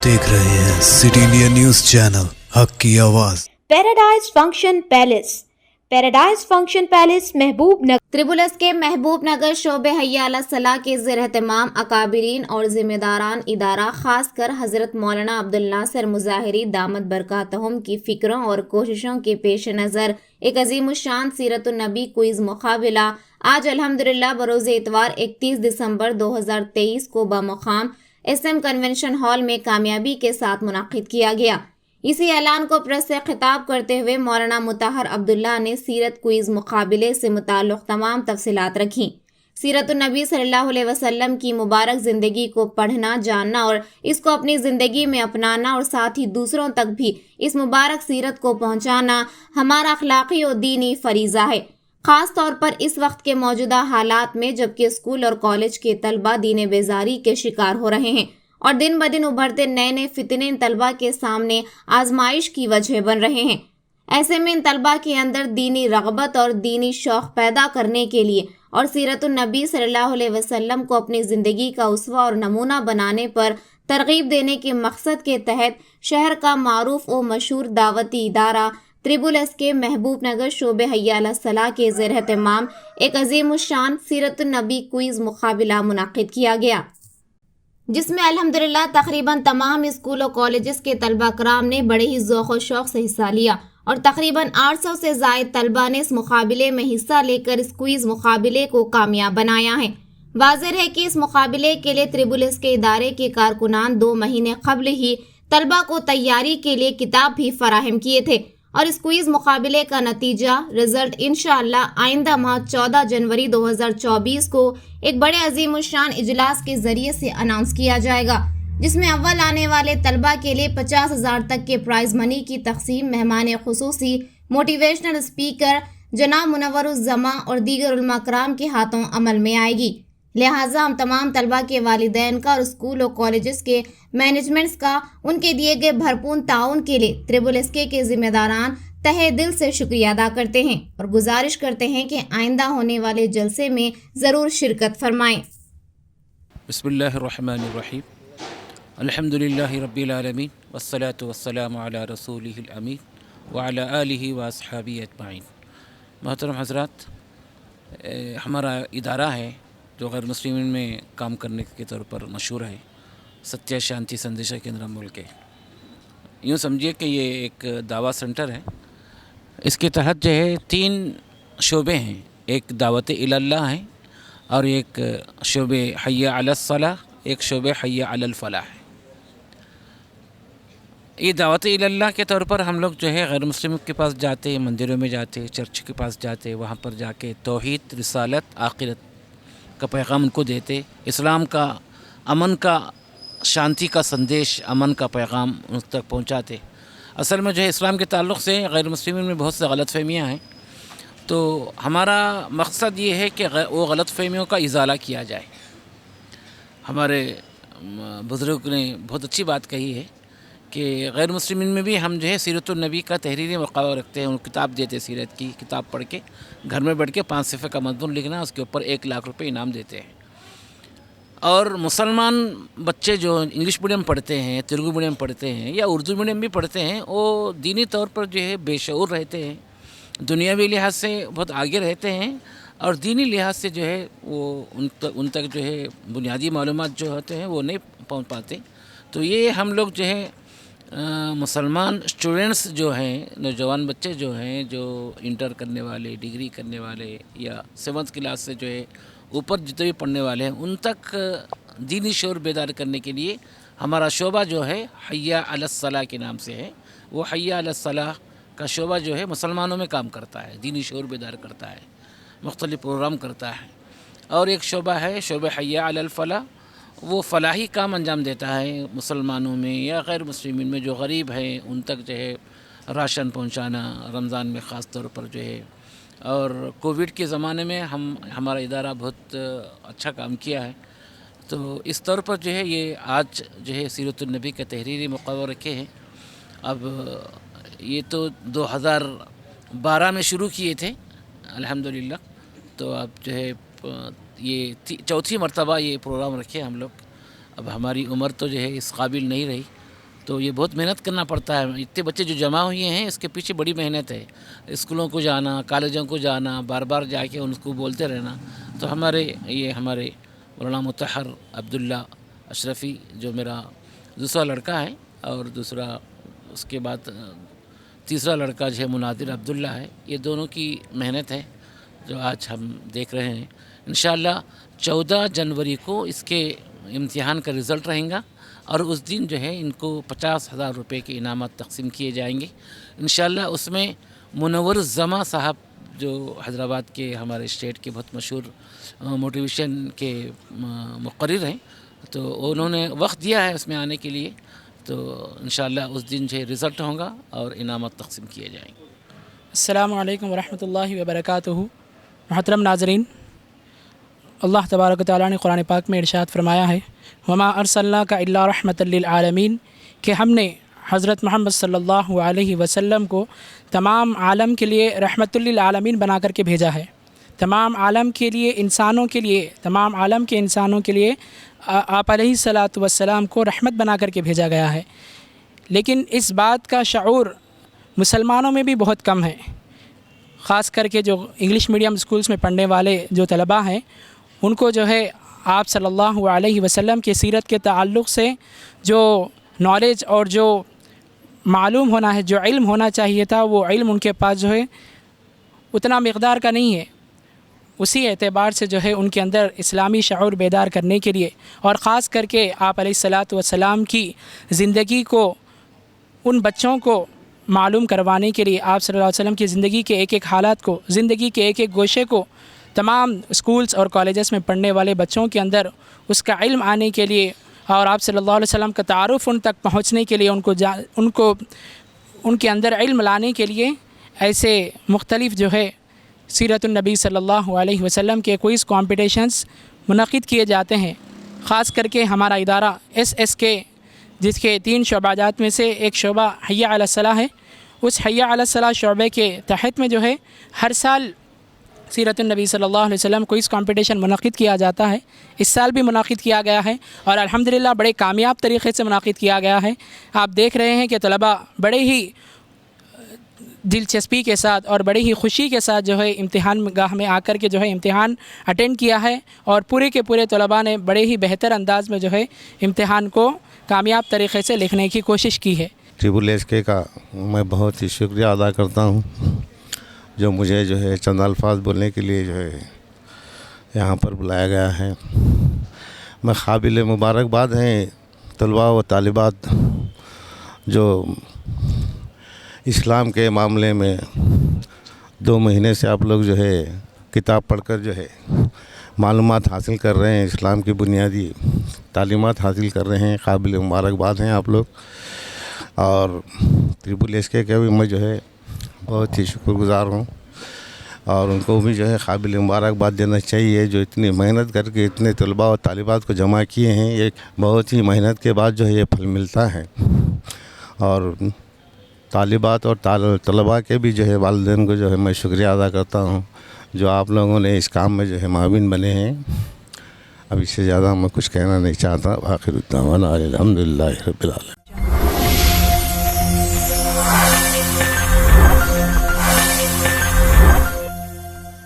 देख रहे हैं सिटी इंडिया न्यूज चैनल हक की आवाज। Paradise function palace. Paradise function palace महबूब नगर त्रिबुलस के महबूब नगर शोबे हय्या अला सलाह के ज़ेर-ए-एहतमाम अकाबिरीन और जिम्मेदारान इदारा खासकर हजरत मौलाना अब्दुल नासिर मुज़ाहिरी दामत बरकातहुम की फ़िक्रों और कोशिशों के पेश नज़र एक अज़ीमुश्शान सीरतुन नबी क्विज़ मुकाबला आज अल्हम्दुलिल्लाह बरोज़ इतवार 31 दिसंबर 2023 को बमुकाम SM कन्वेंशन हॉल में कामयाबी के साथ मुनाकिद किया गया। इसी ऐलान को प्रेस से खिताब करते हुए मौलाना मुताहर अब्दुल्ला ने सीरत क्विज़ मुकाबले से मुताल्लिक़ तमाम तफसीलात रखीं। सीरतुन नबी सल्लल्लाहु अलैहि वसल्लम की मुबारक ज़िंदगी को पढ़ना, जानना और इसको अपनी ज़िंदगी में अपनाना और साथ ही दूसरों तक भी इस मुबारक सीरत को पहुँचाना हमारा अखलाक़ी और दीनी फ़रीज़ा है। ख़ास तौर पर इस वक्त के मौजूदा हालात में जबकि स्कूल और कॉलेज के तलबा दीन बेजारी के शिकार हो रहे हैं और दिन ब दिन उभरते नए नए फितने इन तलबा के सामने आजमाइश की वजह बन रहे हैं। ऐसे में इन तलबा के अंदर दीनी रग़बत और दीनी शौक़ पैदा करने के लिए और सीरतुन नबी सल्लल्लाहु अलैहि वसल्लम को अपनी ज़िंदगी का उसवा और नमूना बनाने पर तरग़ीब देने के मकसद के तहत शहर का मारूफ और मशहूर दावती इदारा त्रिबुलस के महबूब नगर शोबे हय्या अला सलाह के ज़ेर-ए-एहतमाम एक अज़ीमुश्शान सीरतुन नबी क्विज़ मुकाबला मुनाकिद किया गया, जिसमें अल्हम्दुलिल्लाह तकरीबन तमाम स्कूल और कॉलेजेस के तलबा कराम ने बड़े ही ज़ौक़ और शौक़ से हिस्सा लिया और तकरीबन 800 से ज़ायद तलबा ने इस मुकाबले में हिस्सा लेकर इस क्विज़ मुकाबले को कामयाब बनाया है। वाज़ेह है कि इस मुकाबले के लिए त्रिबुलस के इदारे के कारकुनान 2 महीने कबल ही तलबा को तैयारी के लिए किताब भी फराहम किए थे और इस क्विज़ मुकाबले का नतीजा रिजल्ट इंशाअल्लाह आइंदा माह 14 जनवरी 2024 को एक बड़े अज़ीमुश्शान इजलास के ज़रिए से अनाउंस किया जाएगा, जिसमें अव्वल आने वाले तलबा के लिए 50,000 तक के प्राइज़ मनी की तकसीम मेहमान खुसूसी मोटिवेशनल स्पीकर जनाब मुनव्वरुज़्ज़मा और दीगर उलमा कराम के हाथों अमल में आएगी। लिहाजा हम तमाम तलबा के वालिदैन का और स्कूल और कॉलेजेस के मैनेजमेंट्स का उनके दिए गए भरपूर ताउन के लिए त्रिबुलस के ज़िम्मेदारान तहे दिल से शुक्रिया अदा करते हैं और गुजारिश करते हैं कि आइंदा होने वाले जलसे में ज़रूर शिरकत फरमाएँ। बिस्मिल्लाहिर्रहमानिर्रहीम अल्हम्दुलिल्लाहि रब्बिल आलमीन वस्सलातु वस्सलामु अला रसूलिहिल अमीन व अला आलिहि व अस्हाबिहि अजमाइन। मोहतरम हज़रात, हमारा इदारा है जो गैर मुस्लिमीन में काम करने के तौर पर मशहूर है, सत्य शांति संदेशा केंद्र बोल के। यूँ समझिए कि ये एक दावा सेंटर है। इसके तहत जो है 3 शोबे हैं, एक दावत इल्लल्लाह है और एक शोबे हय्या अलस सलाह, एक शोबे हय्या अलल फलाह है। ये दावत इल्लल्लाह के तौर पर हम लोग जो है गैर मुस्लिम के पास जाते हैं, मंदिरों में जाते हैं, चर्च के पास जाते हैं, वहाँ पर जाके तौहीद, रिसालत, आखिरत का पैगाम उनको देते, इस्लाम का, अमन का, शांति का संदेश, अमन का पैगाम उन तक पहुँचाते। असल में जो है इस्लाम के ताल्लुक़ से गैर मुस्लिमीन में बहुत से गलतफ़हमियाँ हैं, तो हमारा मकसद ये है कि वो गलतफ़हमियों का इज़ाला किया जाए। हमारे बुज़ुर्ग ने बहुत अच्छी बात कही है कि गैर मुस्लिमीन में भी हम जो है सीरतुन नबी का तहरीरी मुकाबला रखते हैं, उनको किताब देते हैं, सीरत की किताब पढ़ के घर में बैठ के 5 सफ़े का मज़मून लिखना, उसके ऊपर 1 लाख रुपए इनाम देते हैं। और मुसलमान बच्चे जो इंग्लिश मीडियम पढ़ते हैं, तेलुगु मीडियम पढ़ते हैं या उर्दू मीडियम भी पढ़ते हैं, वो दीनी तौर पर जो है बेशऊर रहते हैं, दुनियावी लिहाज से बहुत आगे रहते हैं और दीनी लिहाज से जो है वो उन तक जो है बुनियादी मालूमात जो होते हैं वो नहीं पहुँच पाते। तो ये हम लोग जो है मुसलमान स्टूडेंट्स जो हैं, नौजवान बच्चे जो हैं, जो इंटर करने वाले, डिग्री करने वाले या 7th क्लास से जो है ऊपर जितने भी पढ़ने वाले हैं, उन तक दीनी शौर बेदार करने के लिए हमारा शोबा जो है हय्या अलस सलाह के नाम से है। वो हय्या अलस सलाह का शोबा जो है मुसलमानों में काम करता है, दीनी शौर बेदार करता है, मुख्तलिफ प्रोग्राम करता है। और एक शोबा है शोबा हय्या अलल फलाह, वो फलाही काम अंजाम देता है मुसलमानों में या गैर मुस्लिमीन में जो गरीब हैं उन तक जो है राशन पहुंचाना, रमज़ान में ख़ास तौर पर जो है। और कोविड के ज़माने में हमारा इदारा बहुत अच्छा काम किया है। तो इस तौर पर जो है ये आज जो है सीरतुन नबी के तहरीरी मुकाबले रखे हैं। अब ये तो 2012 में शुरू किए थे अल्हम्दुलिल्लाह, तो अब जो है ये 4थी मरतबा ये प्रोग्राम रखे हम लोग। अब हमारी उम्र तो जो है इस काबिल नहीं रही تو یہ بہت محنت کرنا پڑتا ہے. اتنے بچے جو جمع ہوئے ہیں اس کے پیچھے بڑی محنت ہے. اسکولوں کو جانا, کالجوں کو جانا, بار بار جا کے ان کو بولتے رہنا. تو ہمارے مولانا مطہر عبداللہ اشرفی جو میرا دوسرا لڑکا ہے, اور دوسرا اس کے بعد تیسرا لڑکا جو ہے مناظر عبداللہ ہے, یہ دونوں کی محنت ہے جو آج ہم دیکھ رہے ہیں. انشاءاللہ 14 جنوری کو اس کے امتحان کا رزلٹ رہیں گا, اور اس دن جو ہے ان کو 50,000 روپے کے انعامات تقسیم کیے جائیں گے. انشاءاللہ اس میں منور الزما صاحب جو حیدرآباد کے ہمارے اسٹیٹ کے بہت مشہور موٹیویشن کے مقرر ہیں, تو انہوں نے وقت دیا ہے اس میں آنے کے لیے. تو انشاءاللہ اس دن جو ہے رزلٹ ہوگا اور انعامات تقسیم کیے جائیں گے. السلام علیکم ورحمۃ اللہ وبرکاتہ. محترم ناظرین, اللہ تبارک و تعالیٰ نے قرآن پاک میں ارشاد فرمایا ہے, وما ارسلناک الا رحمۃ للعالمین, کہ ہم نے حضرت محمد صلی اللہ علیہ وسلم کو تمام عالم کے لیے رحمۃ للعالمین بنا کر کے بھیجا ہے. تمام عالم کے لیے, انسانوں کے لیے, تمام عالم کے انسانوں کے لیے آپ علیہ الصلاۃ والسلام کو رحمت بنا کر کے بھیجا گیا ہے. لیکن اس بات کا شعور مسلمانوں میں بھی بہت کم ہے. خاص کر کے جو انگلش میڈیم اسکولس میں پڑھنے والے جو طلباء ہیں, ان کو جو ہے آپ صلی اللہ علیہ وسلم کی سیرت کے تعلق سے جو نالج اور جو معلوم ہونا ہے, جو علم ہونا چاہیے تھا, وہ علم ان کے پاس جو ہے اتنا مقدار کا نہیں ہے. اسی اعتبار سے جو ہے ان کے اندر اسلامی شعور بیدار کرنے کے لیے, اور خاص کر کے آپ علیہ الصلاۃ والسلام کی زندگی کو ان بچوں کو معلوم کروانے کے لیے, آپ صلی اللہ علیہ وسلم کی زندگی کے ایک ایک حالات کو, زندگی کے ایک ایک گوشے کو تمام اسکولز اور کالجز میں پڑھنے والے بچوں کے اندر اس کا علم آنے کے لیے, اور آپ صلی اللہ علیہ وسلم کا تعارف ان تک پہنچنے کے لیے, ان کے اندر علم لانے کے لیے ایسے مختلف جو ہے سیرت النبی صلی اللہ علیہ وسلم کے کوئز کمپٹیشنز منعقد کیے جاتے ہیں. خاص کر کے ہمارا ادارہ SSK, جس کے 3 شعبہ جات میں سے ایک شعبہ حی علی الصلاح ہے, اس حی علی الصلاح شعبے کے تحت میں جو ہے ہر سال سیرت النبی صلی اللہ علیہ وسلم کوئز کمپٹیشن منعقد کیا جاتا ہے. اس سال بھی منعقد کیا گیا ہے, اور الحمدللہ بڑے کامیاب طریقے سے منعقد کیا گیا ہے. آپ دیکھ رہے ہیں کہ طلباء بڑے ہی دلچسپی کے ساتھ اور بڑی ہی خوشی کے ساتھ جو ہے امتحان گاہ میں آ کر کے جو ہے امتحان اٹینڈ کیا ہے, اور پورے کے پورے طلباء نے بڑے ہی بہتر انداز میں جو ہے امتحان کو کامیاب طریقے سے لکھنے کی کوشش کی ہے. SSK کا میں بہت ہی شکریہ ادا کرتا ہوں, جو مجھے جو ہے چند الفاظ بولنے کے لیے جو ہے یہاں پر بلایا گیا ہے. میں قابل مبارکباد ہیں طلباء و طالبات جو اسلام کے معاملے میں 2 مہینے سے آپ لوگ جو ہے کتاب پڑھ کر جو ہے معلومات حاصل کر رہے ہیں, اسلام کی بنیادی تعلیمات حاصل کر رہے ہیں. قابل مبارکباد ہیں آپ لوگ. اور SSK کا بھی میں جو ہے بہت ہی شکر گزار ہوں, اور ان کو بھی جو ہے قابل مبارکباد دینا چاہیے, جو اتنی محنت کر کے اتنے طلباء و طالبات کو جمع کیے ہیں. یہ بہت ہی محنت کے بعد جو ہے یہ پھل ملتا ہے. اور طالبات اور طلباء کے بھی جو ہے والدین کو جو ہے میں شکریہ ادا کرتا ہوں, جو آپ لوگوں نے اس کام میں جو ہے معاون بنے ہیں. اب اس سے زیادہ میں کچھ کہنا نہیں چاہتا. آخر الدعوانا الحمدللہ رب العالمین.